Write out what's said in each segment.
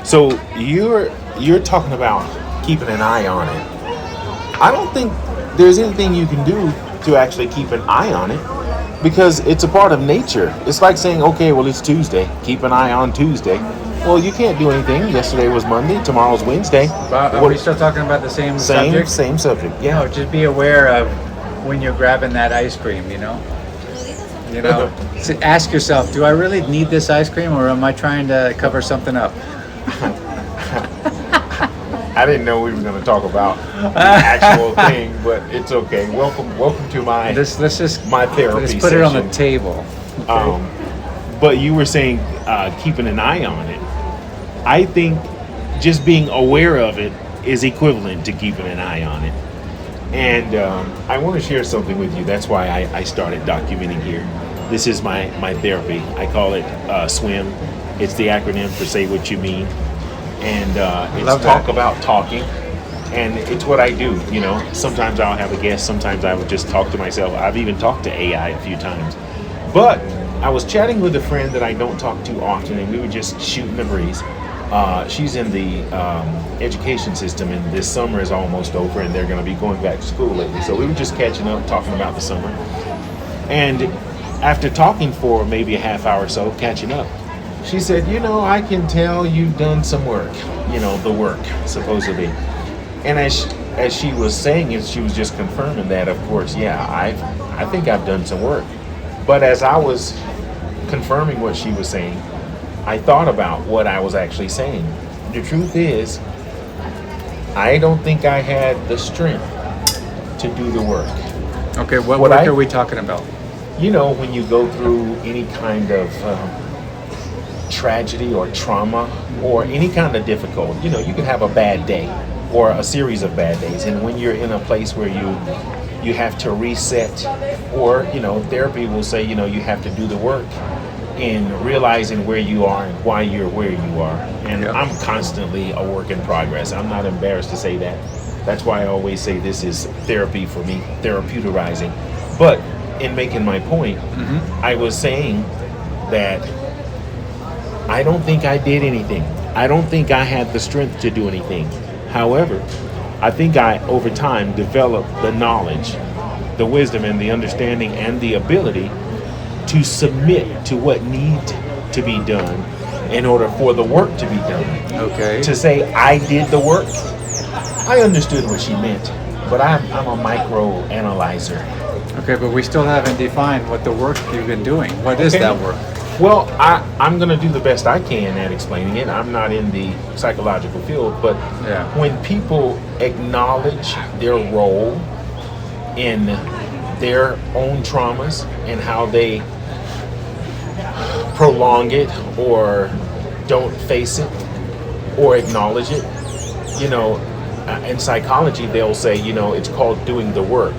So you're talking about keeping an eye on it. I don't think there's anything you can do to actually keep an eye on it because it's a part of nature. It's like saying, okay, well, it's Tuesday. Keep an eye on Tuesday. Well, you can't do anything. Yesterday was Monday. Tomorrow's Wednesday. Are we still talking about the same subject? Same subject. Yeah. No, just be aware of when you're grabbing that ice cream. So ask yourself, do I really need this ice cream, or am I trying to cover something up? I didn't know we were going to talk about the actual thing, but it's okay. Welcome to my Let's just my therapy. Let's put it on the table. Okay. But you were saying keeping an eye on it. I think just being aware of it is equivalent to keeping an eye on it. And I want to share something with you. That's why I started documenting here. This is my therapy. I call it SWIM. It's the acronym for Say What You Mean. And it's talk about talking. And it's what I do, Sometimes I'll have a guest. Sometimes I would just talk to myself. I've even talked to AI a few times. But I was chatting with a friend that I don't talk to often, and we were just shooting the breeze. She's in the education system, and this summer is almost over, and they're going to be going back to school lately. So we were just catching up, talking about the summer. And after talking for maybe a half hour or so, catching up, she said, I can tell you've done some work, the work, supposedly. And as she was saying it, she was just confirming that, of course, I think I've done some work. But as I was confirming what she was saying, I thought about what I was actually saying. The truth is, I don't think I had the strength to do the work. Okay, what work are we talking about? When you go through any kind of tragedy or trauma or any kind of difficult, you can have a bad day or a series of bad days. And when you're in a place where you have to reset, or, therapy will say, you have to do the work in realizing where you are and why you're where you are. And I'm constantly a work in progress. I'm not embarrassed to say that. That's why I always say this is therapy for me, therapeuticizing. But in making my point, I was saying that I don't think I did anything. I don't think I had the strength to do anything. However, I think I, over time, developed the knowledge, the wisdom, and the understanding, and the ability to submit to what needs to be done in order for the work to be done. Okay. To say I did the work, I understood what she meant, but I'm a micro analyzer. Okay, but we still haven't defined what the work you've been doing. What is that work? Well, I'm going to do the best I can at explaining it. I'm not in the psychological field, but when people acknowledge their role in their own traumas and how they prolong it or don't face it or acknowledge it, in psychology they'll say, it's called doing the work.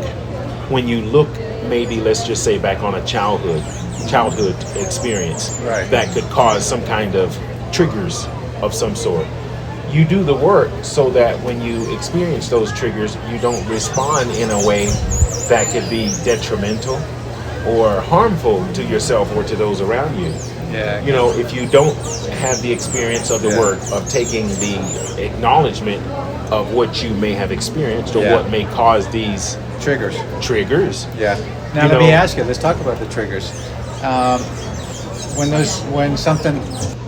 When you look, maybe let's just say back on a childhood experience that could cause some kind of triggers of some sort. You do the work so that when you experience those triggers, you don't respond in a way that could be detrimental or harmful to yourself or to those around you. Yeah. If you don't have the experience of the work of taking the acknowledgement of what you may have experienced or what may cause these triggers. Yeah. Now let me ask you. Let's talk about the triggers. When something.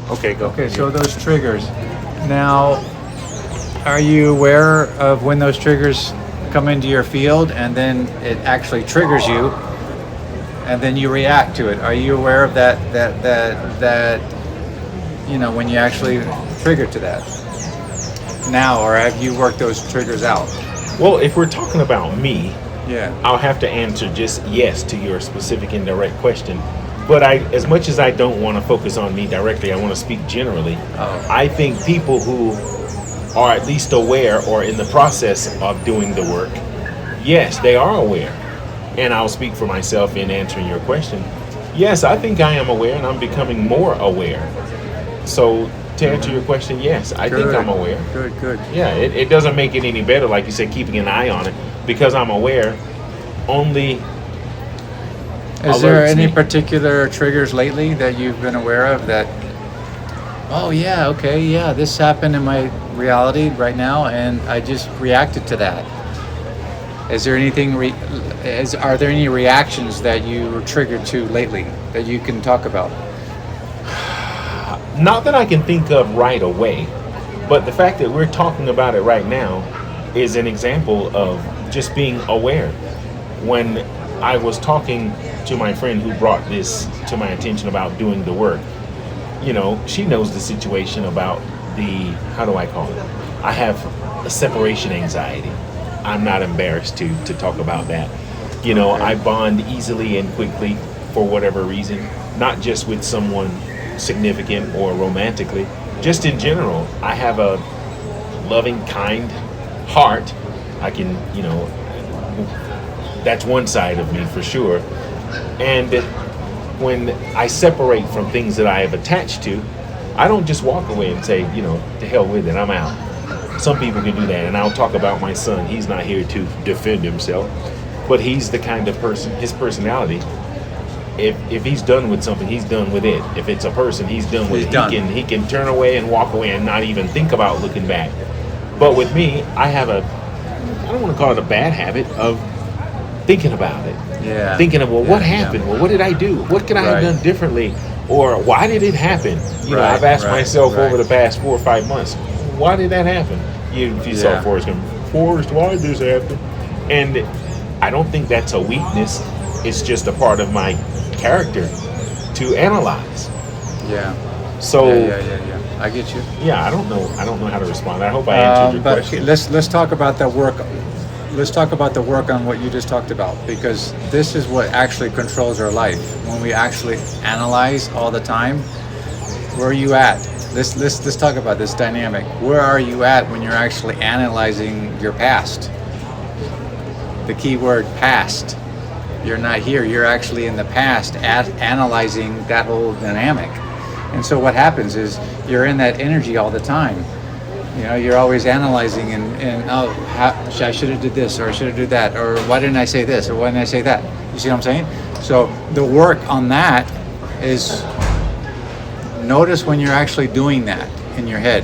Okay, go. Okay, so those triggers. Now, are you aware of when those triggers come into your field and then it actually triggers you, and then you react to it? Are you aware of that? When you actually trigger to that now, or have you worked those triggers out? Well, if we're talking about me, Yeah. I'll have to answer just yes to your specific and direct question. But as much as I don't want to focus on me directly, I want to speak generally. Oh. I think people who are at least aware or in the process of doing the work, yes, they are aware. And I'll speak for myself in answering your question. Yes, I think I am aware, and I'm becoming more aware. So to answer your question, yes, I think I'm aware. Good. Yeah, it doesn't make it any better, like you said, keeping an eye on it, because I'm aware. Only Is there alerts any me. particular triggers lately that you've been aware of that oh yeah, okay, yeah, this happened in my reality right now, and I just reacted to that. Is there anything? Are there any reactions that you were triggered to lately that you can talk about? Not that I can think of right away, but the fact that we're talking about it right now is an example of just being aware. When I was talking to my friend who brought this to my attention about doing the work, she knows the situation about how do I call it? I have a separation anxiety. I'm not embarrassed to talk about that. I bond easily and quickly for whatever reason, not just with someone significant or romantically, just in general. I have a loving, kind heart. I can, that's one side of me for sure. And when I separate from things that I have attached to, I don't just walk away and say, to hell with it, I'm out. Some people can do that, and I'll talk about my son. He's not here to defend himself, but he's the kind of person, his personality, if he's done with something, he's done with it. If it's a person, he's done with it. He can turn away and walk away and not even think about looking back. But with me, I have I don't want to call it a bad habit of thinking about it. Yeah. Thinking of, what happened? Well, what did I do? What could I have done differently? Or why did it happen? I've asked myself over the past 4 or 5 months, why did that happen? If you saw Forrest Gump, Forrest, why did this happen? And I don't think that's a weakness. It's just a part of my character to analyze. Yeah. So yeah. I get you. Yeah, I don't know how to respond. I hope I answered your question. Let's talk about the work. Let's talk about the work on what you just talked about, because this is what actually controls our life. When we actually analyze all the time, where are you at? Let's talk about this dynamic. Where are you at when you're actually analyzing your past? The key word, past. You're not here. You're actually in the past analyzing that whole dynamic. And so what happens is you're in that energy all the time. You're always analyzing and I should have did this, or I should have did that, or why didn't I say this, or why didn't I say that? You see what I'm saying? So the work on that is notice when you're actually doing that in your head.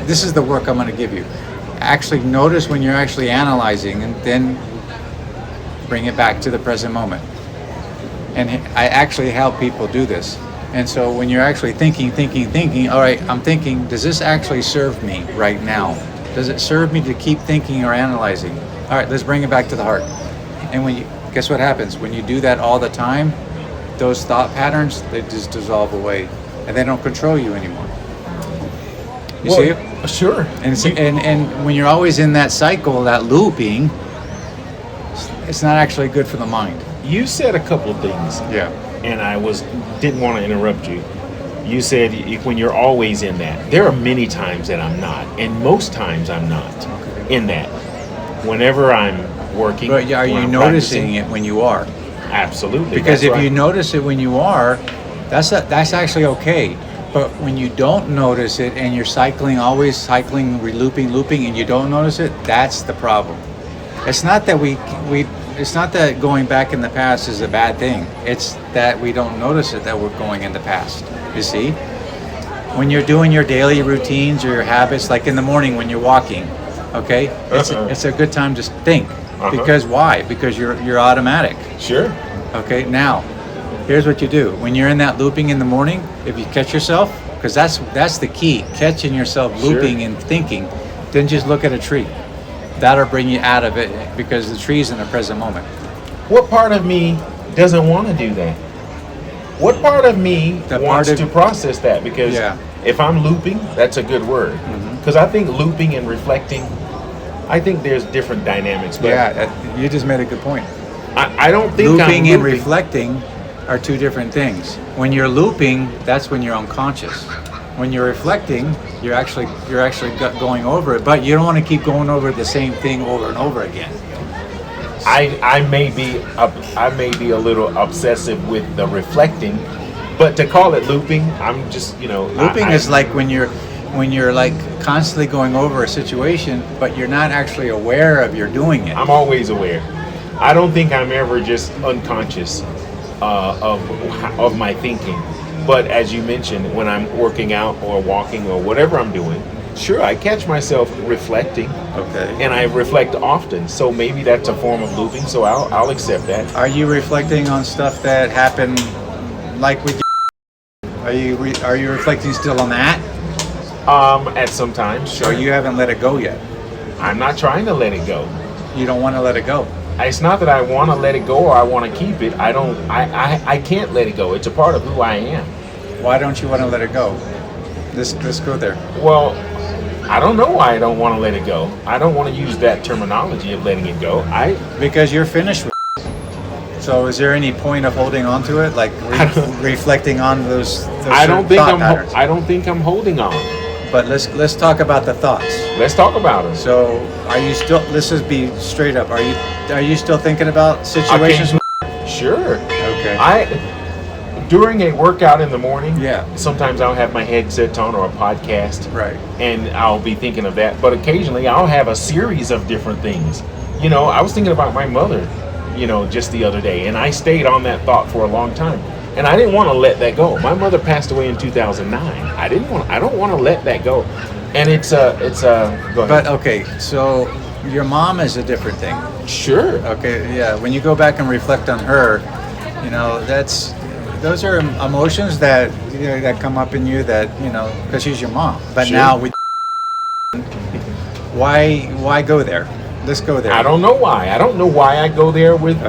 This is the work I'm going to give you. Actually notice when you're actually analyzing, and then bring it back to the present moment. And I actually help people do this. And so when you're actually thinking, all right, I'm thinking, does this actually serve me right now? Does it serve me to keep thinking or analyzing? All right, let's bring it back to the heart. And guess what happens? When you do that all the time, those thought patterns, they just dissolve away and they don't control you anymore. You see it? Sure. And when you're always in that cycle, that looping, it's not actually good for the mind. You said a couple of things. Yeah. And I didn't want to interrupt you. You said when you're always in that. There are many times that I'm not, and most times I'm not in that. Whenever I'm working, but are you noticing it when you are? Absolutely. Because if you notice it when you are, that's actually okay. But when you don't notice it and you're always cycling, looping, and you don't notice it, that's the problem. It's not that it's not that going back in the past is a bad thing. It's that we don't notice it, that we're going in the past. You see? When you're doing your daily routines or your habits, like in the morning when you're walking, okay? It's a good time to think. Because why? Because you're automatic. Sure. Okay, now, here's what you do. When you're in that looping in the morning, if you catch yourself, because that's the key, catching yourself looping and thinking, then just look at a tree. That'll bring you out of it, because the tree's in the present moment. What part of me doesn't want to do that? What part of me wants to process that? Because if I'm looping, that's a good word. Because I think looping and reflecting, I think there's different dynamics. But you just made a good point. I don't think looping and reflecting are two different things. When you're looping, that's when you're unconscious. When you're reflecting, you're actually going over it, but you don't want to keep going over the same thing over and over again. I may be a little obsessive with the reflecting, but to call it looping, I'm just looping is like when you're like constantly going over a situation, but you're not actually aware of you're doing it. I'm always aware. I don't think I'm ever just unconscious of my thinking. But as you mentioned, when I'm working out or walking or whatever I'm doing, sure, I catch myself reflecting, Okay. and I reflect often. So maybe that's a form of looping. So I'll accept that. Are you reflecting on stuff that happened, like with? Are you reflecting still on that? At some times, So sure. you haven't let it go yet. I'm not trying to let it go. You don't want to let it go. It's not that I want to let it go or I want to keep it. I don't. I can't let it go. It's a part of who I am. Why don't you want to let it go? Let's go there. Well, I don't know why I don't want to let it go. I don't want to use that terminology of letting it go. Because you're finished with it. So is there any point of holding on to it, like reflecting on those I don't think thought patterns? I don't think I'm holding on. But let's talk about the thoughts. Let's talk about it. So are you still? Let's just be straight up. Are you still thinking about situations? Sure. Okay. During a workout in the morning, Yeah. sometimes I'll have my headset on or a podcast, Right. and I'll be thinking of that. But occasionally I'll have a series of different things. You know, I was thinking about my mother, just the other day, and I stayed on that thought for a long time. And I didn't want to let that go. My mother passed away in 2009. I don't want to let that go. And go ahead. But okay, so your mom is a different thing. Sure. Okay, yeah. When you go back and reflect on her, those are emotions that that come up in you that because she's your mom. But Sure. now why go there? Let's go there. I don't know why. I don't know why I go there with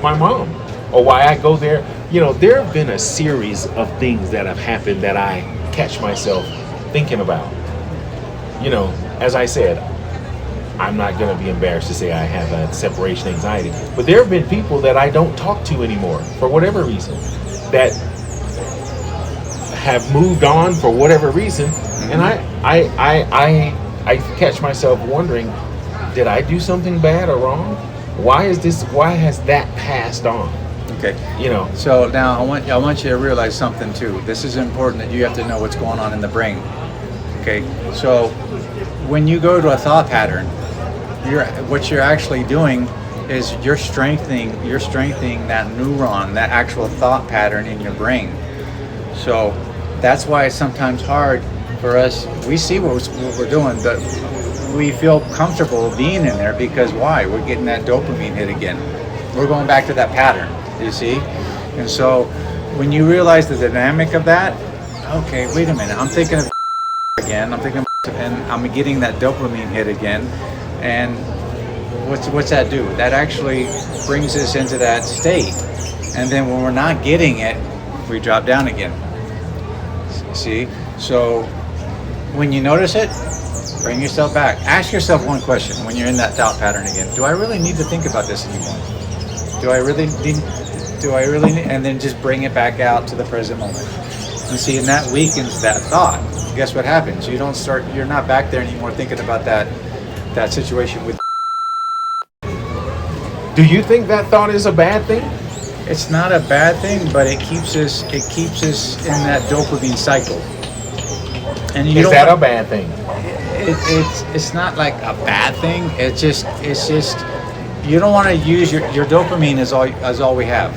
my mom, or why I go there. There have been a series of things that have happened that I catch myself thinking about. As I said, I'm not going to be embarrassed to say I have a separation anxiety, but there have been people that I don't talk to anymore for whatever reason, that have moved on for whatever reason, and I catch myself wondering, did I do something bad or wrong? Why has that passed on? Okay. So now I want you to realize something too. This is important that you have to know what's going on in the brain. Okay. So when you go to a thought pattern, what you're actually doing is you're strengthening that neuron, that actual thought pattern in your brain. So that's why it's sometimes hard for us. We see what we're doing, but we feel comfortable being in there because why? We're getting that dopamine hit again. We're going back to that pattern, you see? And so when you realize the dynamic of that, okay, wait a minute, I'm thinking of again, and I'm getting that dopamine hit again. And what's that do? That actually brings us into that state. And then when we're not getting it, we drop down again. See? So when you notice it, bring yourself back. Ask yourself one question when you're in that thought pattern again. Do I really need to think about this anymore? Do I really need, and then just bring it back out to the present moment. And see, and that weakens that thought. Guess what happens? You're not back there anymore thinking about that situation with. Do you think that thought is a bad thing? It's not a bad thing, but it keeps us in that dopamine cycle. And Is that a bad thing? It's not like a bad thing. It's just you don't want to use your dopamine is all we have.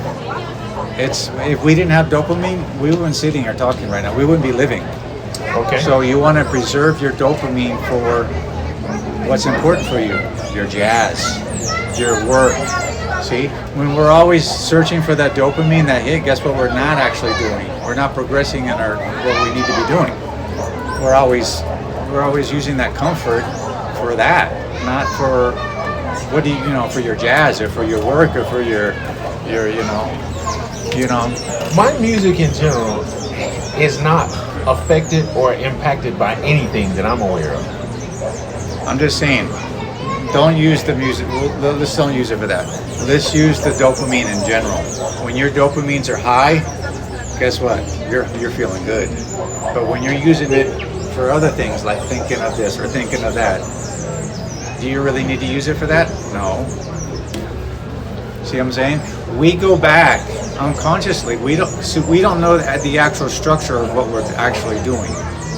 If we didn't have dopamine, we wouldn't sitting here talking right now. We wouldn't be living. Okay. So you want to preserve your dopamine for what's important for you, your jazz, your work. See, when we're always searching for that dopamine, that hit, guess what we're not actually doing? We're not progressing in what we need to be doing. We're always using that comfort for that, not for for your jazz or for your work or for your My music in general is not affected or impacted by anything that I'm aware of. I'm just saying, don't use the music. Let's don't use it for that. Let's use the dopamine in general. When your dopamines are high, guess what? You're feeling good. But when you're using it for other things like thinking of this or thinking of that, do you really need to use it for that? No. See what I'm saying? We go back unconsciously. We don't know the actual structure of what we're actually doing,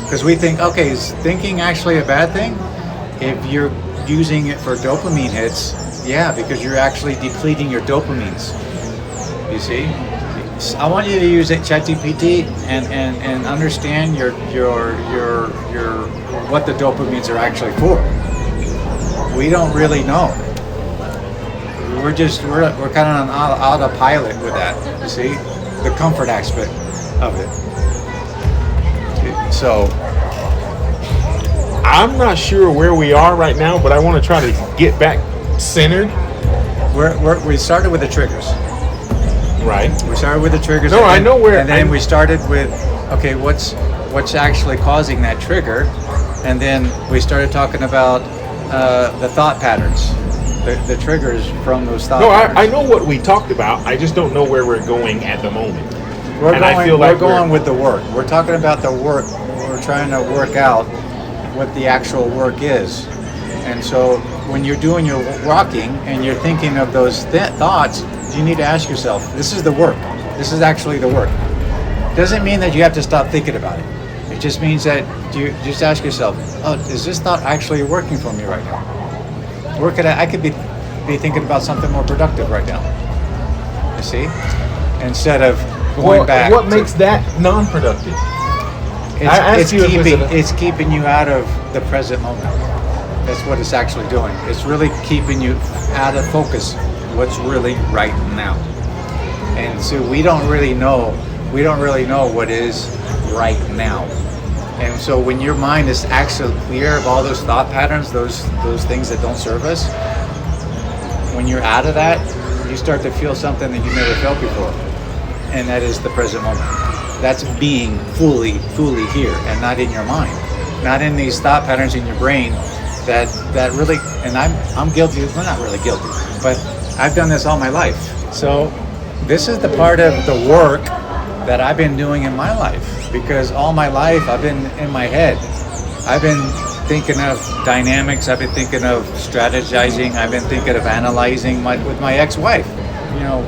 because we think, okay, is thinking actually a bad thing? If you're using it for dopamine hits, yeah, because you're actually depleting your dopamines. You see? I want you to use it, ChatGPT, and understand your what the dopamines are actually for. We don't really know. We're kind of on autopilot with that. You see, the comfort aspect of it. So I'm not sure where we are right now, but I want to try to get back centered. we started with the triggers. Right. We started with the triggers. No, I know where. And then we started with, okay, what's actually causing that trigger, and then we started talking about the thought patterns, the triggers from those thought patterns. I know what we talked about. I just don't know where we're going at the moment. We're going with the work. We're talking about the work. We're trying to work out what the actual work is. And so when you're doing your walking and you're thinking of those thoughts, you need to ask yourself, this is the work. This is actually the work. Doesn't mean that you have to stop thinking about it. It just means that you just ask yourself, oh, is this thought actually working for me right now? I could be thinking about something more productive right now. You see? Instead of going back. What makes that non-productive? It's keeping you out of the present moment. That's what it's actually doing. It's really keeping you out of focus. What's really right now. And so we don't really know what is right now. And so when your mind is actually clear of all those thought patterns, those things that don't serve us, when you're out of that, you start to feel something that you never felt before. And that is the present moment. That's being fully here and not in your mind. Not in these thought patterns in your brain that really, and I'm guilty, well, not really guilty, but I've done this all my life. So this is the part of the work that I've been doing in my life, because all my life I've been in my head. I've been thinking of dynamics. I've been thinking of strategizing. I've been thinking of analyzing with my ex-wife. You know,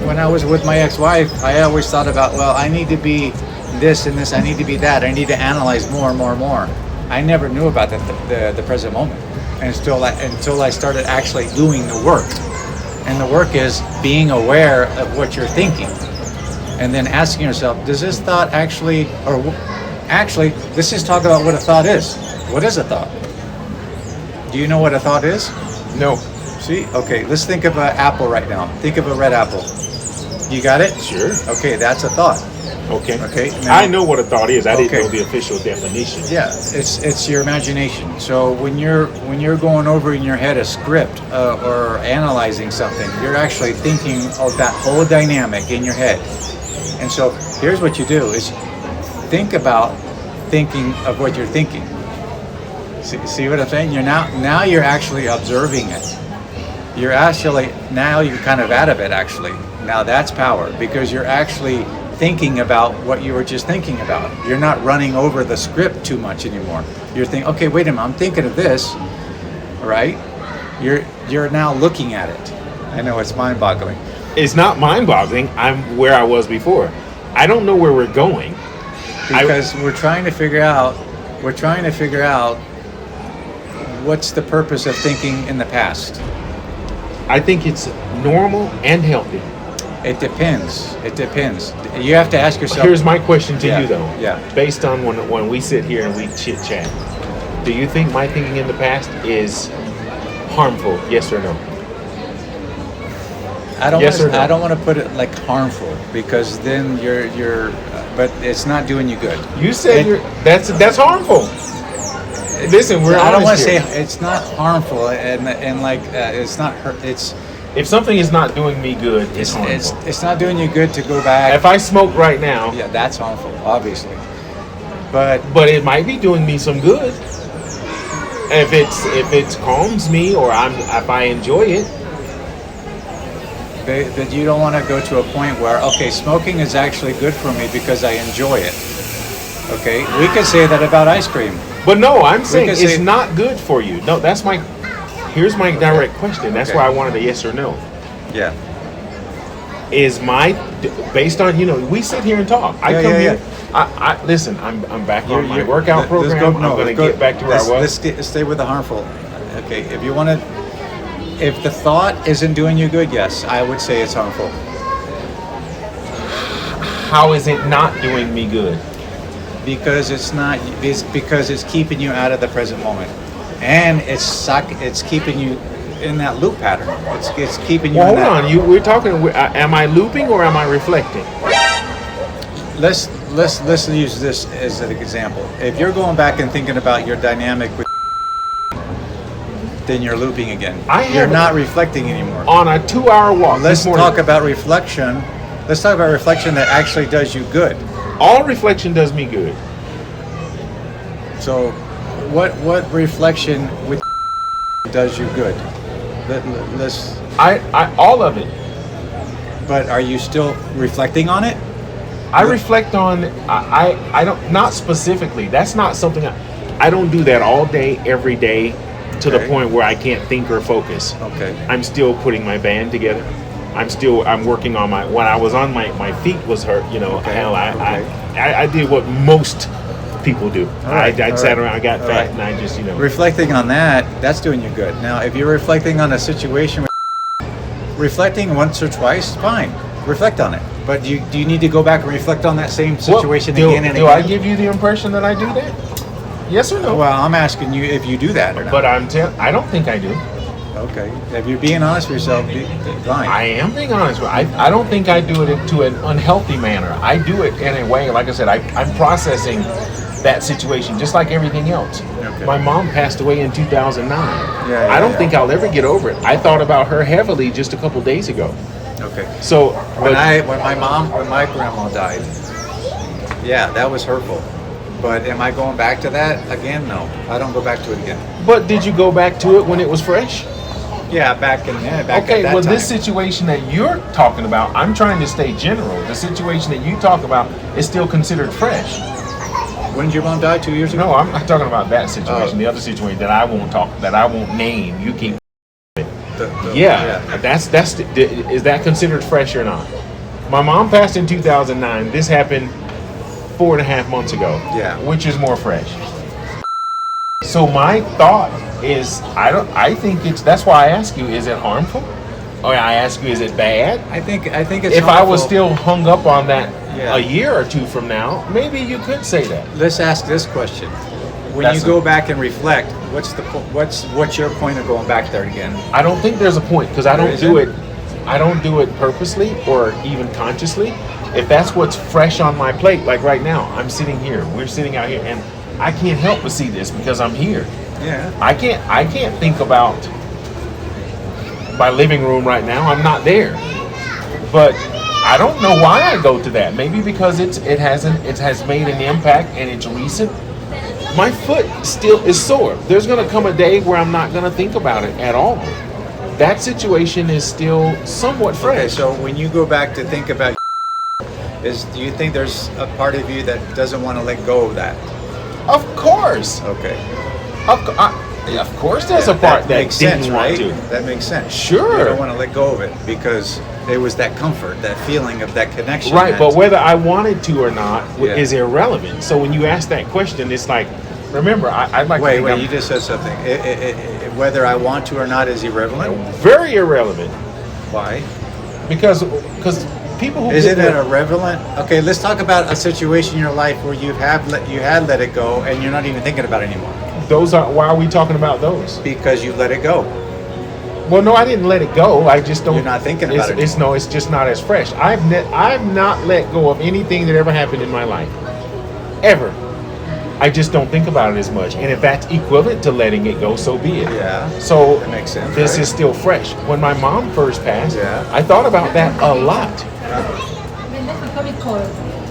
when I was with my ex-wife, I always thought about, well, I need to be this and this. I need to be that. I need to analyze more and more and more. I never knew about the present moment until I started actually doing the work. And the work is being aware of what you're thinking, and then asking yourself, does this thought actually, let's just talk about what a thought is. What is a thought? Do you know what a thought is? No. See? Okay, let's think of an apple right now. Think of a red apple. You got it? Sure. Okay, that's a thought. Okay. Now, I know what a thought is. I didn't know the official definition. Yeah, it's your imagination. So when you're going over in your head a script or analyzing something, you're actually thinking of that whole dynamic in your head. And so here's what you do: is think about thinking of what you're thinking. See what I'm saying? Now you're actually observing it. You're kind of out of it actually. Now that's power, because you're actually thinking about what you were just thinking about. You're not running over the script too much anymore. You're thinking, okay, wait a minute, I'm thinking of this, right? You're now looking at it. I know it's mind-boggling. It's not mind-boggling. I'm where I was before. I don't know where we're going. Because we're trying to figure out what's the purpose of thinking in the past. I think it's normal and healthy. It depends. You have to ask yourself. Here's my question to you, though. Yeah. Based on when we sit here and we chit-chat, do you think my thinking in the past is harmful? Yes or no? I don't want to put it like harmful, because then you're but it's not doing you good. You said that's harmful. Listen, I don't want to say it's not harmful, and like it's not hurt. If something is not doing me good, it's harmful. It's not doing you good to go back. If I smoke right now, yeah, that's harmful, obviously. But it might be doing me some good. If it calms me, or if I enjoy it. But you don't want to go to a point where, okay, smoking is actually good for me because I enjoy it. Okay, we could say that about ice cream. But no, I'm saying it's not good for you. No, here's my direct question. That's why I wanted a yes or no. Yeah. Based on, we sit here and talk. I come here. I listen, I'm back on my workout program. I'm going to get back to where I was. Let's stay with the harmful. Okay, if the thought isn't doing you good, yes, I would say it's harmful. How is it not doing me good? Because it's because it's keeping you out of the present moment, and it's keeping you in that loop pattern. It's keeping you. Well, in hold that, on. We're talking. Am I looping or am I reflecting? Let's use this as an example. If you're going back and thinking about your dynamic with, then you're looping again. You're not reflecting anymore. On a 2-hour walk. Let's talk about reflection. Let's talk about reflection that actually does you good. All reflection does me good. So, what reflection with does you good? Let's. I all of it. But are you still reflecting on it? I reflect on. I don't, not specifically. That's not something. I don't do that all day, every day, to the point where I can't think or focus. Okay. I'm still putting my band together. I'm working on when I was on my feet was hurt, you know. Hell, I did what most people do. I sat around, I got fat, and I just, you know. Reflecting on that's doing you good. Now, if you're reflecting on a situation, reflecting once or twice, fine. Reflect on it. But do you need to go back and reflect on that same situation again and again? Do I give you the impression that I do that? Yes or no? Well, I'm asking you if you do that or not. But I don't think I do. Okay. If you're being honest with yourself, fine. I am being honest. I don't think I do it to an unhealthy manner. I do it in a way, like I said, I'm processing that situation just like everything else. Okay. My mom passed away in 2009. I don't think I'll ever get over it. I thought about her heavily just a couple days ago. Okay. So when my grandma died, yeah, that was hurtful. But am I going back to that again? No, I don't go back to it again. But did you go back to it when it was fresh? Yeah, back at that well, time. This situation that you're talking about, I'm trying to stay general. The situation that you talk about is still considered fresh. When did your mom die? 2 years ago? No, I'm not talking about that situation. The other situation that I won't name. You keep. Is that considered fresh or not? My mom passed in 2009. This happened 4.5 months ago. Yeah. Which is more fresh. So my thought is, I think that's why I ask you, is it harmful? Or I ask you, is it bad? I think it's if harmful. I was still hung up on that a year or two from now, maybe you could say that. Let's ask this question. When you go back and reflect, what's your point of going back there again? I don't think there's a point, because I don't do it purposely or even consciously. If that's what's fresh on my plate, like right now, I'm sitting here, we're sitting out here, and I can't help but see this because I'm here. Yeah. I can't think about my living room right now. I'm not there. But I don't know why I go to that. Maybe because it has made an impact and it's recent. My foot still is sore. There's gonna come a day where I'm not gonna think about it at all. That situation is still somewhat fresh. Okay, so when you go back to think about, do you think there's a part of you that doesn't want to let go of that? Of course. Okay. Of course there's a part that makes sense, didn't want to. That makes sense. Sure. You don't want to let go of it because it was that comfort, that feeling of that connection. Right, but whether I wanted to or not is irrelevant. So when you ask that question, it's like, remember, I'd like to think Wait, you just said something. Whether I want to or not is irrelevant? Very irrelevant. Why? Because people who Isn't it irrelevant? Okay, let's talk about a situation in your life where you had let it go and you're not even thinking about it anymore. Why are we talking about those? Because you let it go. Well, no, I didn't let it go. I just don't. You're not thinking about it. It's just not as fresh. I've not let go of anything that ever happened in my life, ever. I just don't think about it as much. And if that's equivalent to letting it go, so be it. Yeah. So that makes sense. This is still fresh. When my mom first passed, I thought about that a lot.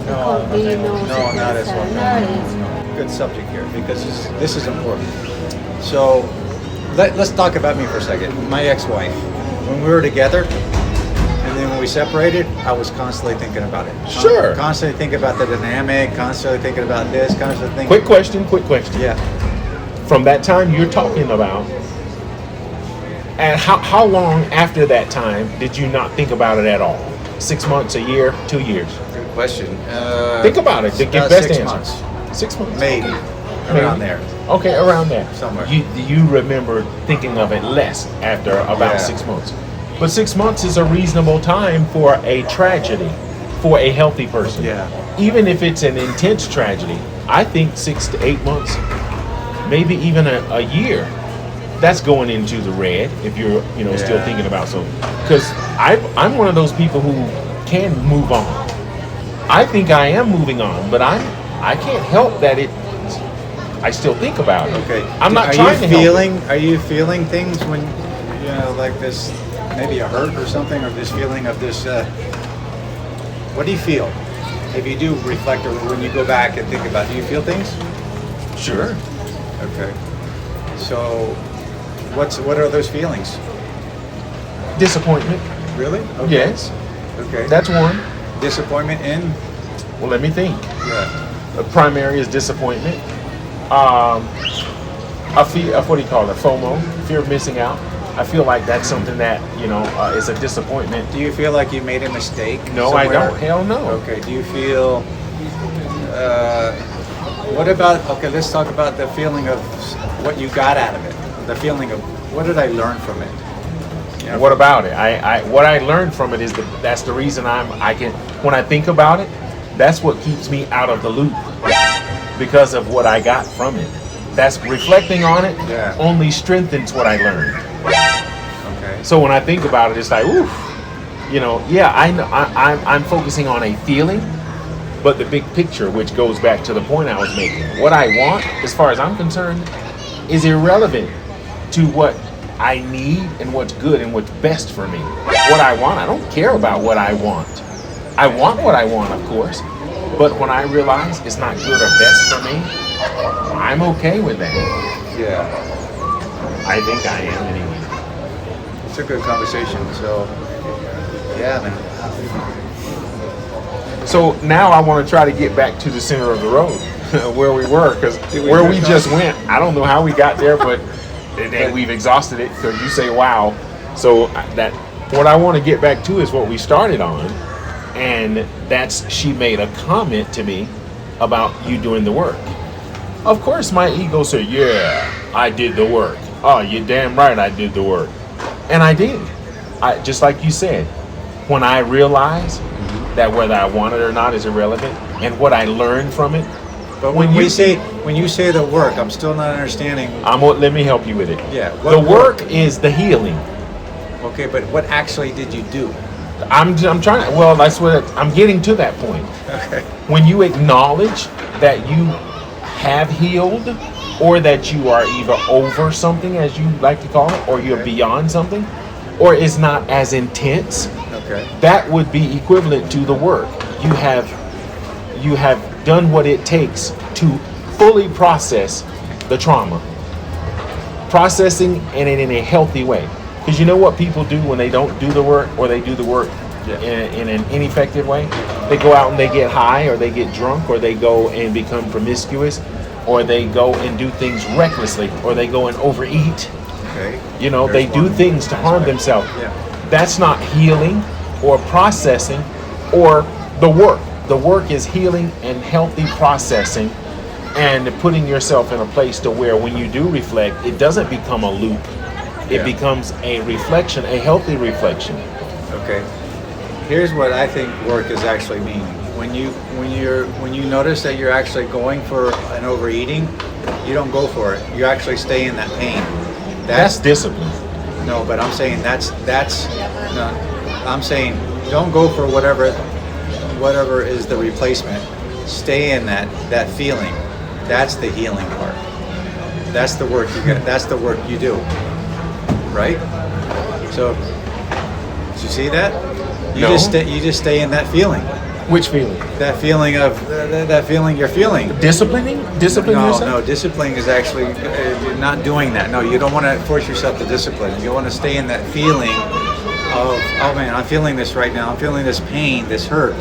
No, not as well. No. Good subject here because this is important. So let's talk about me for a second. My ex-wife, when we were together, and then when we separated, I was constantly thinking about it. Sure. Constantly thinking about the dynamic, constantly thinking about this, constantly thinking. Quick question. Yeah. From that time you're talking about, and how long after that time did you not think about it at all? 6 months, a year, 2 years? Good question. Think about it. To get best 6 answer. months. 6 months. Maybe. Around there. Okay, around there. Somewhere. You remember thinking of it less after about 6 months. But 6 months is a reasonable time for a tragedy, for a healthy person. Yeah. Even if it's an intense tragedy, I think 6 to 8 months, maybe even a year, that's going into the red if you're still thinking about something. Because I'm one of those people who can move on. I think I am moving on, but I can't help that I still think about it. Okay. I'm not trying to help it. Are you feeling things when like this, maybe a hurt or something, or this feeling of this? What do you feel if you do reflect, or when you go back and think about it? Do you feel things? Sure. Okay. So, what are those feelings? Disappointment. Really? Okay. Yes. Okay. That's one. Disappointment in? Well, let me think. Yeah. The primary is disappointment. What do you call it? FOMO, fear of missing out. I feel like that's something that is a disappointment. Do you feel like you made a mistake? No, somewhere? I don't. Hell no. Okay. Do you feel? What about? Okay, let's talk about the feeling of what you got out of it. The feeling of what did I learn from it? What about it? What I learned from it is that's the reason when I think about it, that's what keeps me out of the loop, because of what I got from it. That's reflecting on it. Yeah. Only strengthens what I learned. Okay. So when I think about it, it's like, oof, I'm focusing on a feeling, but the big picture, which goes back to the point I was making, what I want, as far as I'm concerned, is irrelevant to what I need and what's good and what's best for me. What I want, I don't care about what I want. I want what I want, of course, but when I realize it's not good or best for me, I'm okay with that. Yeah. I think I am anyway. It's a good conversation. So, yeah, man. So now I want to try to get back to the center of the road where we were, because where we just went, I don't know how we got there, but we've exhausted it because you say, wow. So what I want to get back to is what we started on, and she made a comment to me about you doing the work. Of course, my ego said, yeah, I did the work. Oh, you're damn right I did the work. And I did. Just like you said, when I realized that whether I want it or not is irrelevant, and what I learned from it. But when you say the work, I'm still not understanding. Let me help you with it. Yeah. The work is the healing. Okay, but what actually did you do? I'm trying to, well, that's what I'm getting to that point. Okay. When you acknowledge that you have healed, or that you are either over something, as you like to call it, or you're beyond something, or it's not as intense, that would be equivalent to the work. You have done what it takes to fully process the trauma. Processing and in a healthy way. Because you know what people do when they don't do the work, or they do the work in an ineffective way? They go out and they get high, or they get drunk, or they go and become promiscuous, or they go and do things recklessly, or they go and overeat. Okay. They do things to harm themselves. Yeah. That's not healing or processing or the work. The work is healing and healthy processing, and putting yourself in a place to where when you do reflect, it doesn't become a loop. It becomes a reflection, a healthy reflection. Okay. Here's what I think work is actually meaning. When you notice that you're actually going for an overeating, you don't go for it. You actually stay in that pain. That's discipline. No, but I'm saying no. I'm saying don't go for whatever is the replacement. Stay in that feeling. That's the healing part. That's the work you get. That's the work you do. Right? So, did you see that? You just stay in that feeling. Which feeling? That feeling of that feeling you're feeling. Discipline yourself? No, discipline is actually not doing that. No, you don't want to force yourself to discipline. You want to stay in that feeling of, oh man, I'm feeling this right now. I'm feeling this pain, this hurt.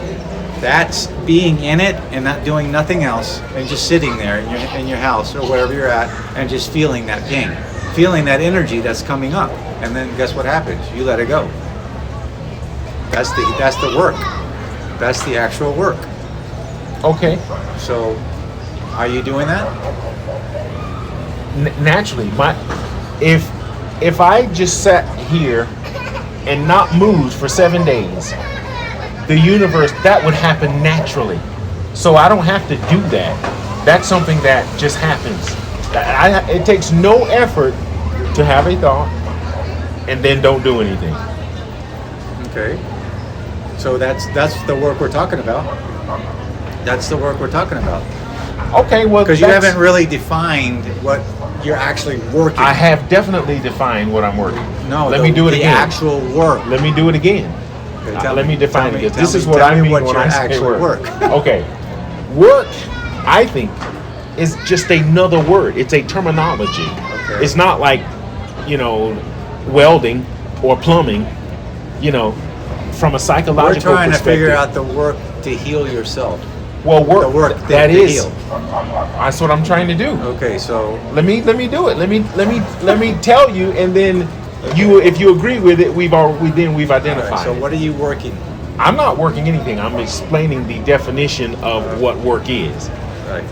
That's being in it and not doing nothing else, and just sitting there in your house or wherever you're at, and just feeling that pain, feeling that energy that's coming up. And then guess what happens? You let it go. That's the work. That's the actual work. Okay. So, are you doing that? Naturally, if I just sat here and not moved for 7 days, the universe, that would happen naturally. So I don't have to do that. That's something that just happens. It takes no effort to have a thought and then don't do anything. Okay. So that's the work we're talking about. That's the work we're talking about. Okay, well, because you haven't really defined what you're actually working. I have definitely defined what I'm working. No, let me do it again. The actual work. Let me do it again. Okay, let me define it again. This is what I mean when I say work. Okay, work, I think, is just another word. It's a terminology. Okay. It's not like, welding or plumbing. From a psychological We're trying to figure perspective. out the work to heal yourself. Well, The work that to is. heal. That's what I'm trying to do. Okay, so Let me do it. Let me tell you, and then if you agree with it, we've identified. Right, so what are you working? I'm not working anything. I'm explaining the definition of what work is. Right.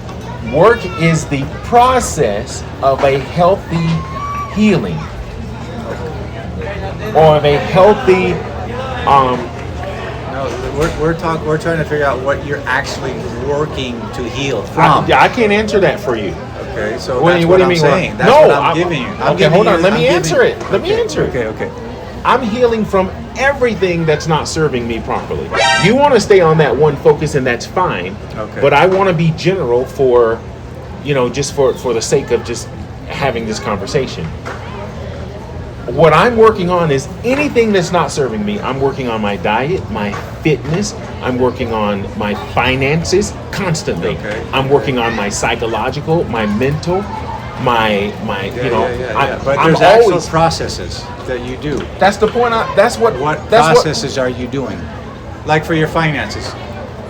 Work is the process of a healthy healing, or of a healthy. No, we're trying to figure out what you're actually working to heal from. I can't answer that for you. Okay, so What that's do what you I'm mean? saying. That's No, what I'm giving you. Okay, hold on. Let me answer it. Let me answer it. Okay. I'm healing from everything that's not serving me properly. You want to stay on that one focus, and that's fine. Okay. But I want to be general for, just for the sake of just having this conversation. What I'm working on is anything that's not serving me. I'm working on my diet, my fitness. I'm working on my finances constantly. Okay. I'm working on my psychological, my mental, my But I'm there's actual always. processes that you do. That's the point. What processes are you doing? Like for your finances,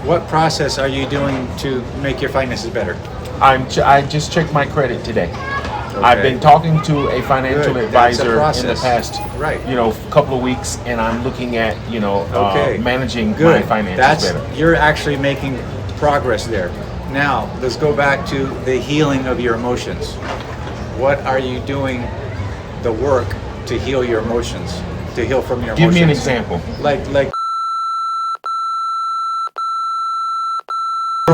what process are you doing to make your finances better? I just checked my credit today. Okay. I've been talking to a financial Good. That's a advisor in the process. past, Right. couple of weeks, and I'm looking at, managing Good. my finances That's better. You're actually making progress there. Now, let's go back to the healing of your emotions. What are you doing the work to heal your emotions? To heal from your emotions? Give me an example. Like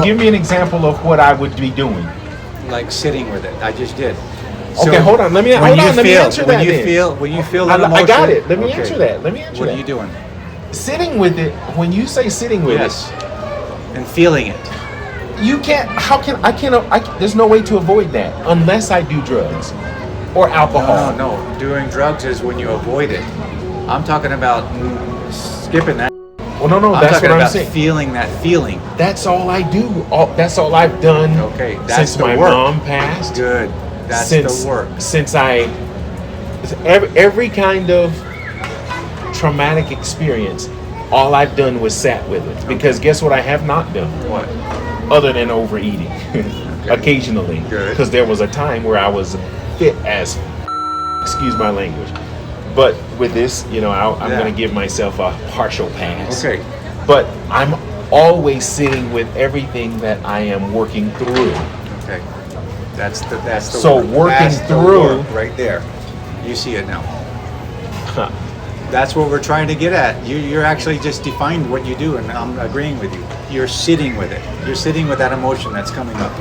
Give me an example of what I would be doing. sitting with it. I just did. Okay, hold on. Let me answer that. When you feel that emotion, I got it. Let me okay. answer that. Let me answer What that. are you doing? Sitting with it. When you say sitting with Yes. And feeling it. it, you can't. How can I? There's no way to avoid that unless I do drugs or alcohol. No. Doing drugs is when you avoid it. I'm talking about skipping that. Well, no. I'm That's talking what I'm about saying. feeling that feeling. That's all I do. That's all I've done. Okay, that's since the my work. mom passed. Good. That's since, the work. Since every kind of traumatic experience, all I've done was sat with it. Because guess what I have not done? What? Other than overeating. Occasionally. Good. Because there was a time where I was fit as excuse my language. But with this, I'm going to give myself a partial pass. Okay. But I'm always sitting with everything that I am working through. Okay. That's the So work. working That's the through- work right there. You see it now. That's what we're trying to get at. You're actually just defined what you do, and I'm agreeing with you. You're sitting with it. You're sitting with that emotion that's coming up.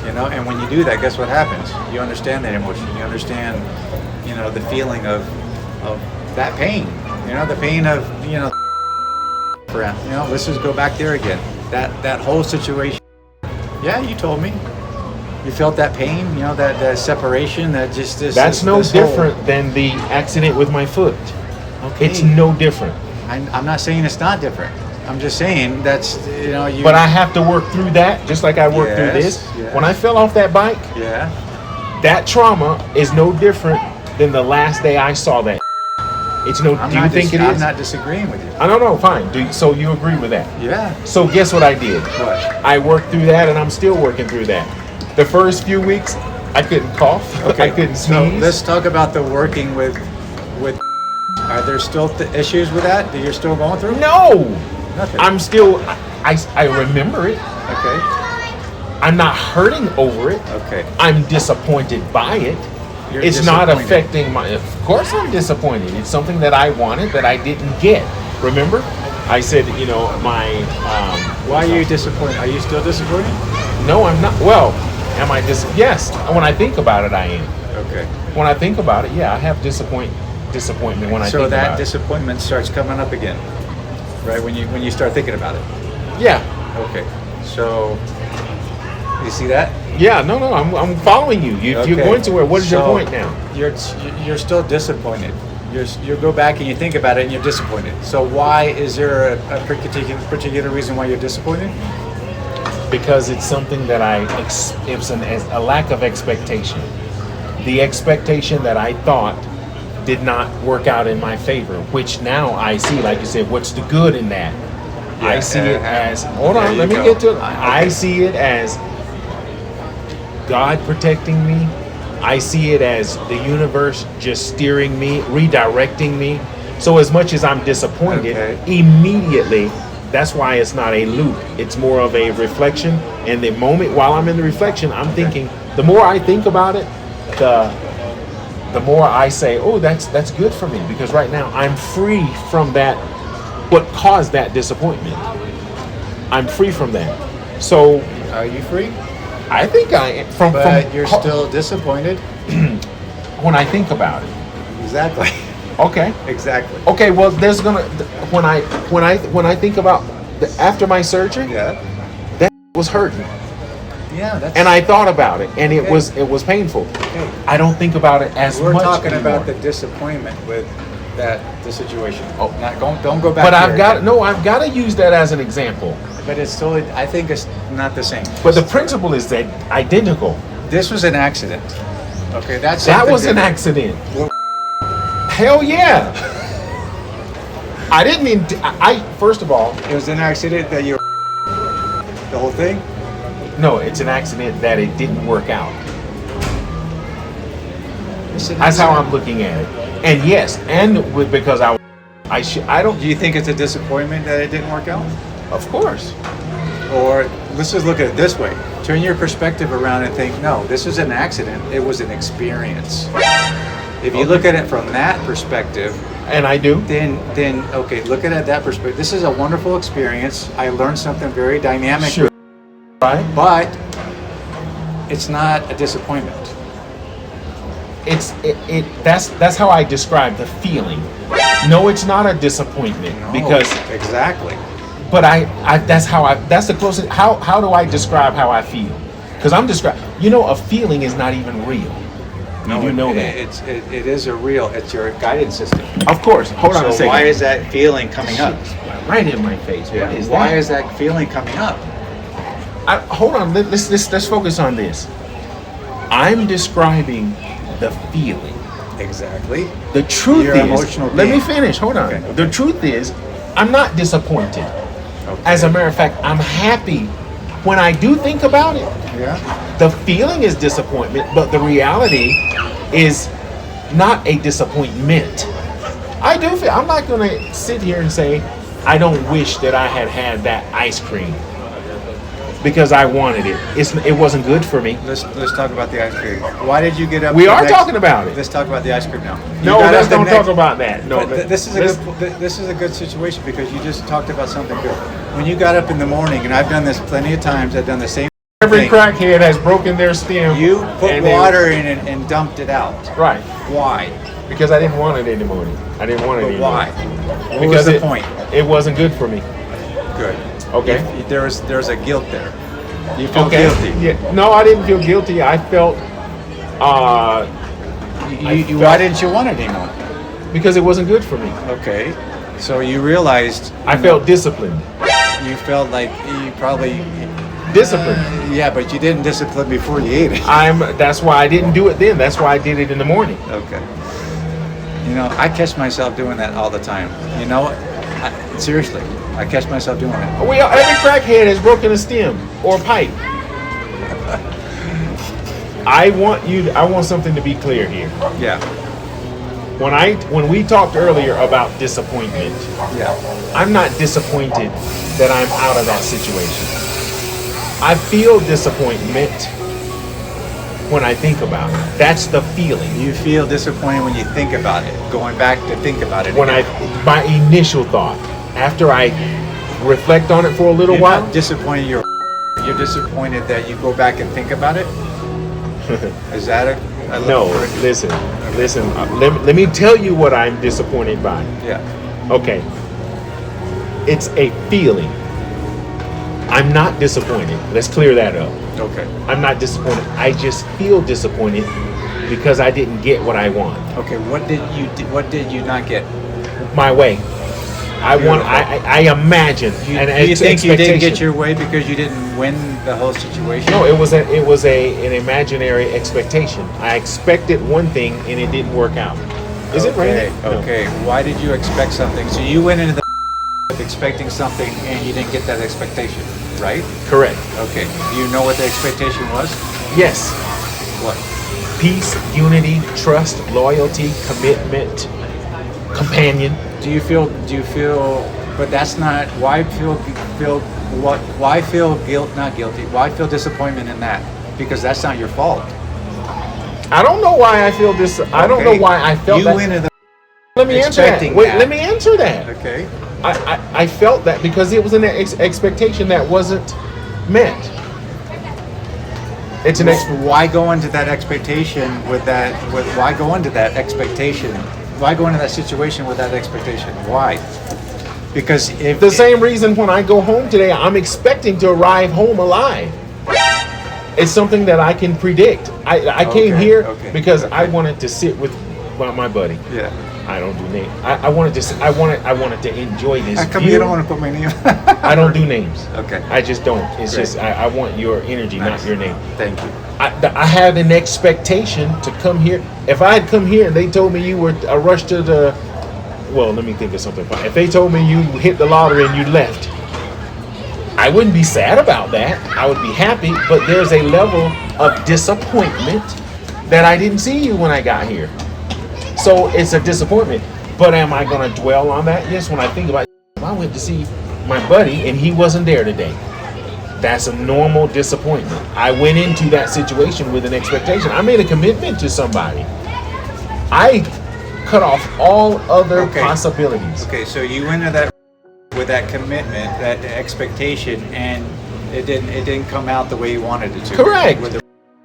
And when you do that, guess what happens? You understand that emotion. You understand, the feeling of that pain. The pain of, let's just go back there again. That whole situation. Yeah, you told me. You felt that pain, that separation, that just this. That's no this different than the accident with my foot. Okay. It's no different. I'm not saying it's not different. I'm just saying that's you. But I have to work through that, just like I worked through this. Yes. When I fell off that bike, Yeah. that trauma is no different than the last day I saw that. It's no. Do you think it is? I'm not disagreeing with you. I don't know. Fine. So you agree with that? Yeah. So guess what I did? What? I worked through that, and I'm still working through that. The first few weeks, I couldn't cough. Okay. I couldn't So sneeze. let's talk about the working with. Are there still issues with that you're still going through? No. Nothing. I'm still. I remember it. Okay. I'm not hurting over it. Okay. I'm disappointed by it. You're It's not disappointed. affecting my. Of course, I'm disappointed. It's something that I wanted that I didn't get. Remember? I said, my. Why are you disappointed? Are you still disappointed? No, I'm not. Well, am I Yes. When I think about it, I am. Okay. When I think about it, yeah, I have disappointment when I think So about that it. disappointment starts coming up again, right? When you start thinking about it. Yeah. Okay. So you see that? Yeah. No. I'm following you. You're Okay. going to where? What is your So, point now? You're still disappointed. You go back and you think about it and you're disappointed. So why is there a particular reason why you're disappointed? Because it's something that it's a lack of expectation. The expectation that I thought did not work out in my favor, which now I see, like you said, what's the good in that? I see it as, hold on, let me get to it. I see it as God protecting me. I see it as the universe just steering me, redirecting me. So as much as I'm disappointed, immediately, that's why it's not a loop. It's more of a reflection. And the moment while I'm in the reflection, I'm thinking, the more I think about it, the more I say, oh, that's good for me. Because right now I'm free from that, what caused that disappointment. I'm free from that. So Are you free? I think I am. But you're still disappointed? When I think about it. Exactly. Okay. Exactly. Okay, well, there's gonna when I think about after my surgery, Yeah. that was hurting, Yeah, that's. and I thought about it, and it Okay. was painful. Okay. I don't think about it as We're much talking anymore. about the disappointment with the situation. Oh. Don't go back. But there again. I've got to use that as an example. But it's still. I think it's not the same. But the principle is that identical. This was an accident. Okay, that's That something was an different. accident. Well- Hell yeah. I didn't mean. I first of all, It was an accident that you. The whole thing. no, it's an accident that it didn't work out. It's an That's how accident. I'm looking at it. And yes, because I don't. Do you think it's a disappointment that it didn't work out? Of course. Or let's just look at it this way. Turn your perspective around and think, no, this was an accident. It was an experience. If you look at it from that perspective, And I do. then okay, look at it that perspective. This is a wonderful experience. I learned something very dynamic, Sure. Right. but it's not a disappointment. That's how I describe the feeling. No, it's not a disappointment No, because. exactly. But that's the closest. How do I describe how I feel? Because I'm describing. A feeling is not even real. You know that. It is a real. It's your guidance system. Of course. Hold on a So second. why is that feeling coming up? Right in my face? What is Why that? is that feeling coming up? Hold on. Let's focus on this. I'm describing the feeling. Exactly. The truth Your is. emotional Let me being. finish. Hold on. Okay. The truth is, I'm not disappointed. Okay. As a matter of fact, I'm happy. When I do think about it, Yeah. the feeling is disappointment, but the reality is not a disappointment. I do feel. I'm not going to sit here and say I don't wish that I had that ice cream because I wanted it. It wasn't good for me. Let's talk about the ice cream. Why did you get up? We the are next- talking about it. Let's talk about the ice cream now. You No, got let's up the don't next- talk about that. No, But this is a good situation because you just talked about something good. When you got up in the morning, and I've done this plenty of times. I've done the same. Every thing. crackhead has broken their stem. You put and they- water in it and dumped it out. Right. Why? Because I didn't want it in the morning. I didn't want it But anymore. why? What Because was the point? It wasn't good for me. Good. Okay. There's a guilt there. You feel Okay. guilty. Yeah. No, I didn't feel guilty. I felt Why didn't you want it anymore? because it wasn't good for me. Okay. So you realized. I felt disciplined. You felt like you probably. Disciplined. Yeah, but you didn't discipline before you ate it. That's why I didn't do it then. That's why I did it in the morning. Okay. I catch myself doing that all the time. Seriously, I catch myself doing it. Every crackhead has broken a stem or a pipe. I want something to be clear here. Yeah. When we talked earlier about disappointment, Yeah. I'm not disappointed that I'm out of that situation. I feel disappointment when I think about it. That's the feeling. You feel disappointed when you think about it. Going back to think about it. When again. my initial thought after I reflect on it for a little You're while. not disappointed. You're disappointed that you go back and think about it. Is that a No, listen. Let me tell you what I'm disappointed by. Yeah. Okay. It's a feeling. I'm not disappointed. Let's clear that up. Okay. I'm not disappointed. I just feel disappointed because I didn't get what I want. Okay. What did you not get? My way. I imagine. Do you think you didn't get your way because you didn't win the whole situation? No, it was an imaginary expectation. I expected one thing and it didn't work out. Is it raining? No. Okay. Why did you expect something? So you went into the expecting something and you didn't get that expectation, right? Correct. Okay. Do you know what the expectation was? Yes. What? Peace, unity, trust, loyalty, commitment, companion. Do you feel? But that's not. Why feel what? Why feel guilt? Not guilty. Why feel disappointment in that? Because that's not your fault. I don't know why I feel this. I don't know why I felt that. You went into Let me answer that. expecting Wait, that. let me answer that. Okay. I felt that because it was an expectation that wasn't met. It's an Why go into that expectation with that? Why go into that expectation? Why go into that situation with that expectation? Why? Because if the same reason when I go home today, I'm expecting to arrive home alive. It's something that I can predict. I came here because I wanted to sit with my buddy. Yeah. I don't do names. I wanted to enjoy this. How come view. you don't want to put my name? I don't do names. Okay. I just don't. It's Great. just I want your energy, Nice. not your name. Thank you. I had an expectation to come here. If I had come here and they told me you were a rush to the, well, let me think of something fun. If they told me you hit the lottery and you left, I wouldn't be sad about that. I would be happy, but there's a level of disappointment that I didn't see you when I got here. So it's a disappointment. But am I going to dwell on that? Yes, when I think about it, I went to see my buddy and he wasn't there today. That's a normal disappointment. I went into that situation with an expectation. I made a commitment to somebody. I cut off all other possibilities. Okay, so you went into that with that commitment, that expectation, and it didn't come out the way you wanted it to. Correct.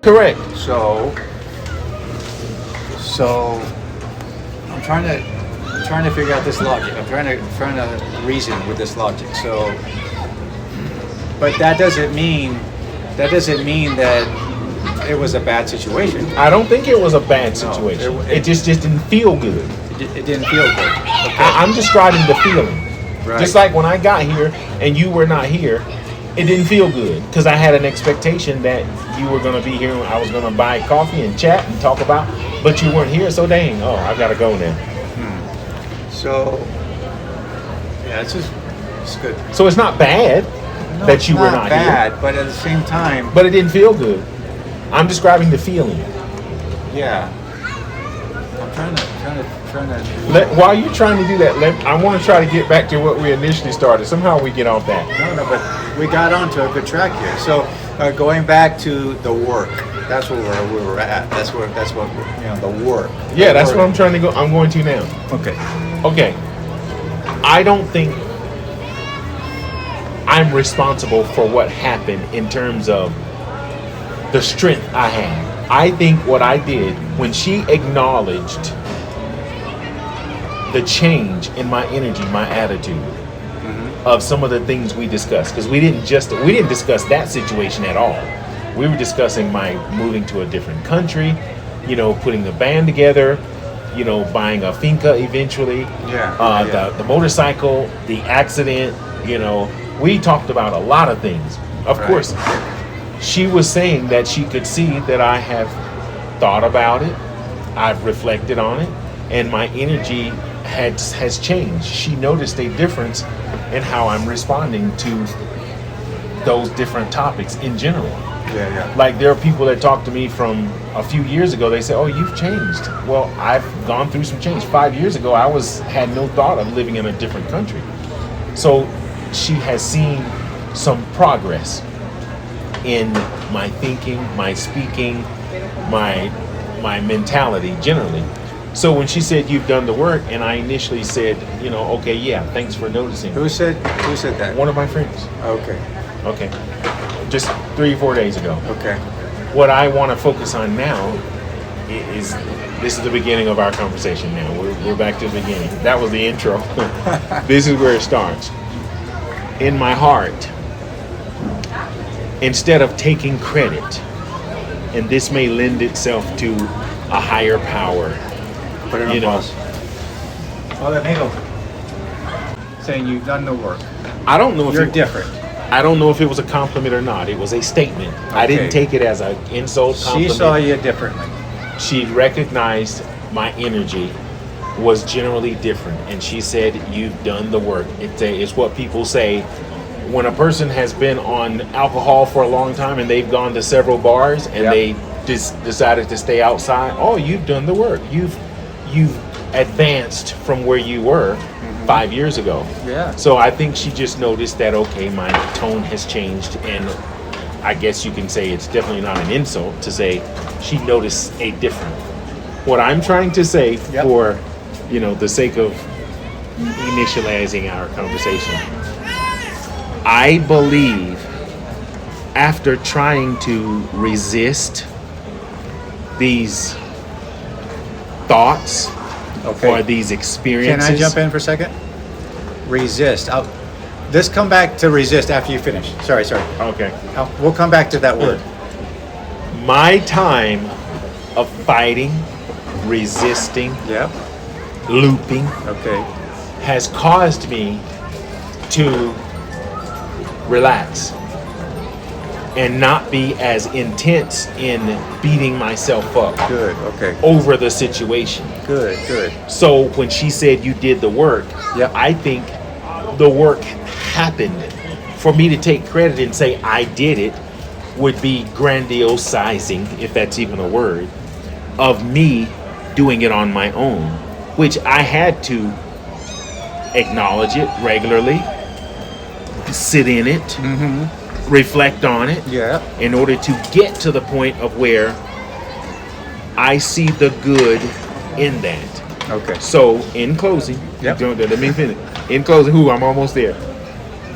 Correct. So I'm trying to figure out this logic. I'm trying to reason with this logic. So, but that doesn't mean that it was a bad situation. I don't think it was a bad situation. It just didn't feel good. It didn't feel good. Okay. I'm describing the feeling. Right. Just like when I got here and you were not here, it didn't feel good because I had an expectation that you were going to be here and I was going to buy coffee and chat and talk about, but you weren't here. So dang, I got to go now. So, yeah, it's good. So it's not bad that you were not bad, here. but at the same time, But it didn't feel good. I'm describing the feeling. yeah. I'm trying to. While you're trying to do that, I want to try to get back to what we initially started. Somehow we get off that. No, but we got onto a good track here. So going back to the work, that's where we were at. That's what the work. Yeah, that's what I'm trying to go. I'm going to now. Okay. I don't think I'm responsible for what happened in terms of the strength I had. I think what I did when she acknowledged the change in my energy, my attitude of some of the things we discussed, because we didn't discuss that situation at all. We were discussing my moving to a different country, putting the band together, buying a finca eventually, the motorcycle, the accident, we talked about a lot of things. Of course, she was saying that she could see that I have thought about it, I've reflected on it, and my energy has changed. She noticed a difference in how I'm responding to those different topics in general. Yeah. Like there are people that talk to me from a few years ago. They say, "Oh, you've changed." Well, I've gone through some change. 5 years ago, I had no thought of living in a different country. So she has seen some progress in my thinking, my speaking, my mentality generally. So when she said you've done the work, and I initially said, okay, yeah, thanks for noticing. Who said that? One of my friends. Okay. Okay. Just 3 or 4 days ago. Okay. What I want to focus on now is this is the beginning of our conversation now. We're back to the beginning. That was the intro. This is where it starts. In my heart, instead of taking credit, and this may lend itself to a higher power. Put it on pause. Hola, amigo. Saying you've done the work. I don't know if You're different. I don't know if it was a compliment or not. It was a statement. Okay. I didn't take it as an insult, compliment. She saw you differently. She recognized my energy was generally different, and she said, "You've done the work." It's what people say when a person has been on alcohol for a long time and they've gone to several bars and they decided to stay outside. Oh, you've done the work. You've advanced from where you were 5 years ago. Yeah. So I think she just noticed that, okay, my tone has changed, and I guess you can say it's definitely not an insult to say she noticed a difference. What I'm trying to say for, the sake of initializing our conversation, I believe after trying to resist these thoughts or these experiences. Can I jump in for a second? Resist. Let's come back to resist after you finish. Sorry. Okay. We'll come back to that word. My time of fighting, resisting, looping, has caused me to relax and not be as intense in beating myself up over the situation. Good. So when she said you did the work, I think the work happened. For me to take credit and say I did it would be grandiosizing, if that's even a word, of me doing it on my own, which I had to acknowledge it regularly, sit in it, reflect on it, in order to get to the point of where I see the good in that. Okay. So in closing, let me finish. In closing, I'm almost there.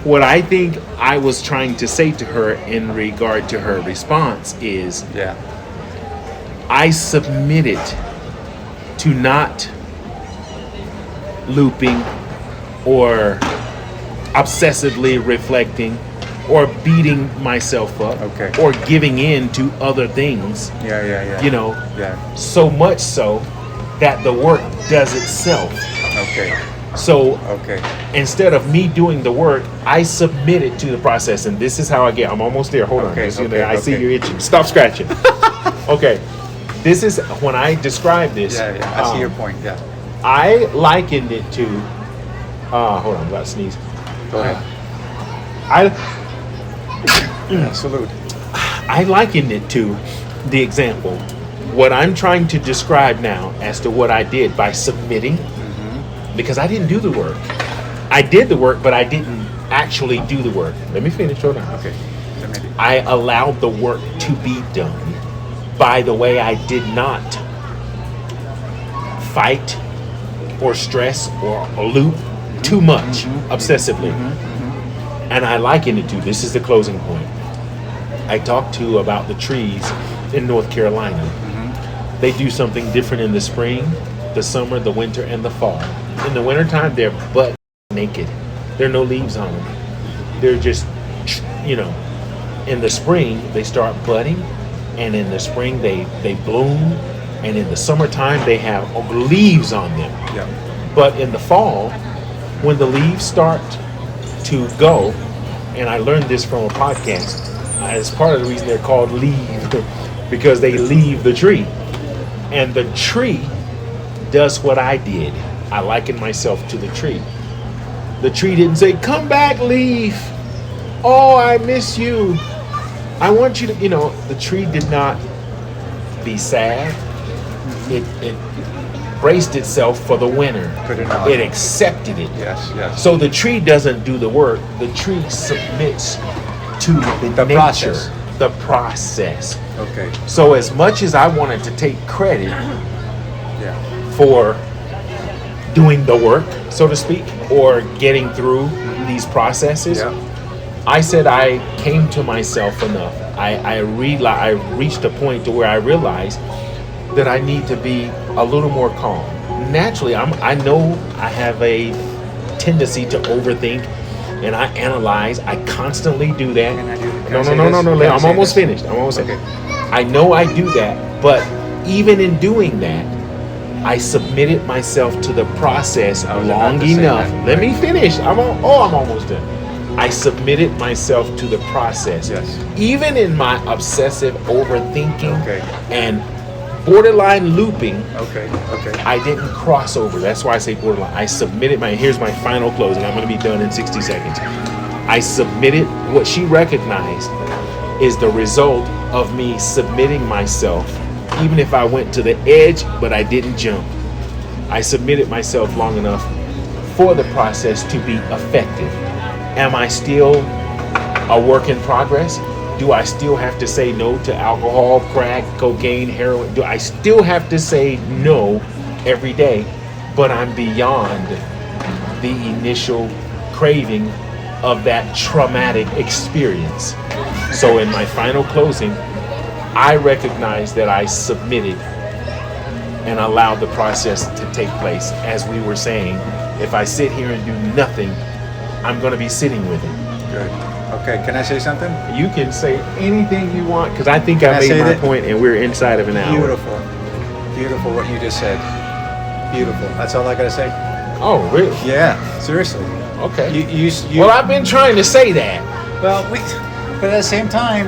What I think I was trying to say to her in regard to her response is, I submitted to not looping or obsessively reflecting or beating myself up or giving in to other things. So much so that the work does itself. So instead of me doing the work, I submitted to the process, and this is how I'm almost there. Hold on. I see you're itching. Stop scratching. This is when I describe this. I see your point. I likened it to. Hold on, I'm about to sneeze. Go ahead. Salute. I likened it to the example. What I'm trying to describe now as to what I did by submitting, because I didn't do the work. I did the work, but I didn't actually do the work. Let me finish. Hold on. I allowed the work to be done by the way I did not fight or stress or loop too much obsessively. And I liken it to, this is the closing point. I talked to about the trees in North Carolina. They do something different in the spring, the summer, the winter, and the fall. In the wintertime, they're butt naked. There are no leaves on them. They're just, in the spring, they start budding, and in the spring, they bloom, and in the summertime, they have leaves on them. But in the fall, when the leaves start to go, and I learned this from a podcast, as part of the reason they're called leave, because they leave the tree. And the tree does what I did. I likened myself to the tree. The tree didn't say, "Come back, leaf. Oh, I miss you. I want you to," the tree did not be sad. It braced itself for the winter. It accepted it. So the tree doesn't do the work. The tree submits to the nature, the process. So as much as I wanted to take credit for doing the work, so to speak, or getting through these processes. Yeah. I said I came to myself enough. I reached a point to where I realized that I need to be a little more calm. Naturally, I know I have a tendency to overthink, and I analyze. I constantly do that. No. I'm almost finished. I know I do that, but even in doing that, I submitted myself to the process long enough. Let me finish. I'm almost done. I submitted myself to the process. Yes. Even in my obsessive overthinking and borderline looping, I didn't cross over. That's why I say borderline. I submitted here's my final closing. I'm going to be done in 60 seconds. I submitted what she recognized is the result of me submitting myself, even if I went to the edge, but I didn't jump. I submitted myself long enough for the process to be effective. Am I still a work in progress? Do I still have to say no to alcohol, crack, cocaine, heroin? Do I still have to say no every day? But I'm beyond the initial craving of that traumatic experience. So in my final closing, I recognize that I submitted and allowed the process to take place. As we were saying, if I sit here and do nothing, I'm going to be sitting with it. Good. Okay, can I say something? You can say anything you want, because I think I made my point and we're inside of an hour. Beautiful what you just said. Beautiful. That's all I got to say. Oh, really? Yeah, seriously. Okay. You well, I've been trying to say that. Well, but at the same time,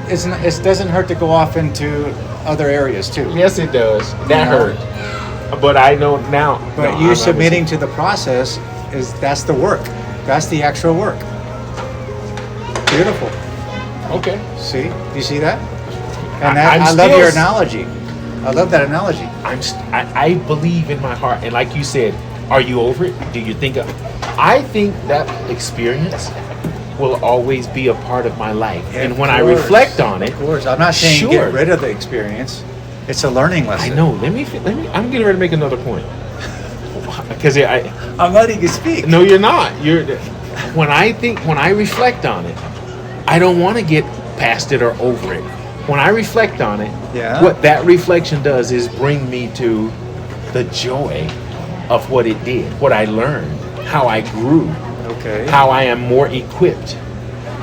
it doesn't hurt to go off into other areas too. Yes, it does. That hurt. But I know now. But you submitting to the process that's the work. That's the actual work. Beautiful. Okay. See? Do you see that? And I love your analogy. I love that analogy. I believe in my heart, and like you said, are you over it? Do you think? I think that experience will always be a part of my life, and when I reflect on it, of course, I'm not saying get rid of the experience. It's a learning lesson. I know. Let me. I'm getting ready to make another point. Because I'm letting you speak. No, you're not. When I reflect on it, I don't want to get past it or over it. When I reflect on it, what that reflection does is bring me to the joy of what it did, what I learned, how I grew, how I am more equipped,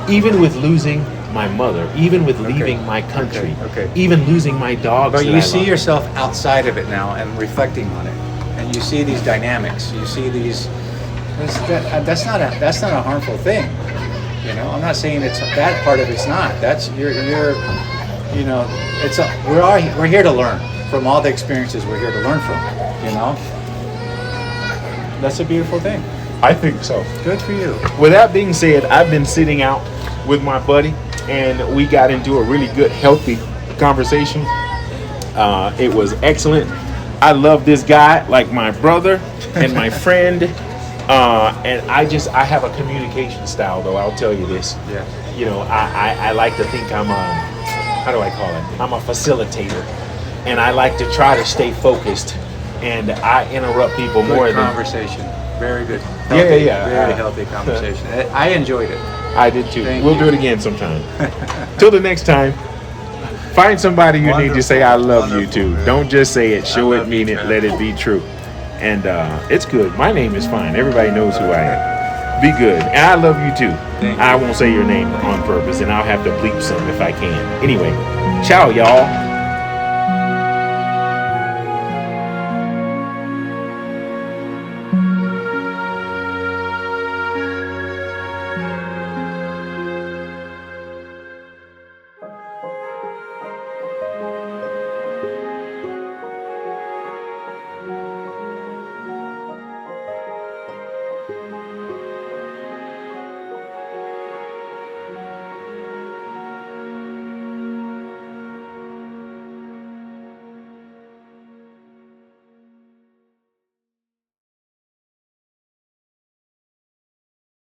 even with losing my mother, even with leaving my country, even losing my dogs. But you see yourself outside of it now and reflecting on it, and you see these dynamics. You see these. That's not a harmful thing. You know, I'm not saying it's that part of it's not. That's you're you know, we're here to learn from all the experiences we're here to learn from. You know, that's a beautiful thing. I think so. Good for you. With that being said, I've been sitting out with my buddy, and we got into a really good, healthy conversation. It was excellent. I love this guy like my brother and my friend. And I have a communication style, though. I'll tell you this. Yeah. You know, I like to think I'm how do I call it? I'm a facilitator, and I like to try to stay focused, and I interrupt people more than conversation. Very good. Healthy, very healthy conversation. I enjoyed it. I did too. We'll do it again sometime. Till the next time. Find somebody you need to say I love you to. Don't just say it. Show it, mean it, let it be true. And it's good. My name is fine. Everybody knows who I am. Be good. And I love you too. I won't say your name on purpose, and I'll have to bleep some if I can. Anyway, ciao, y'all.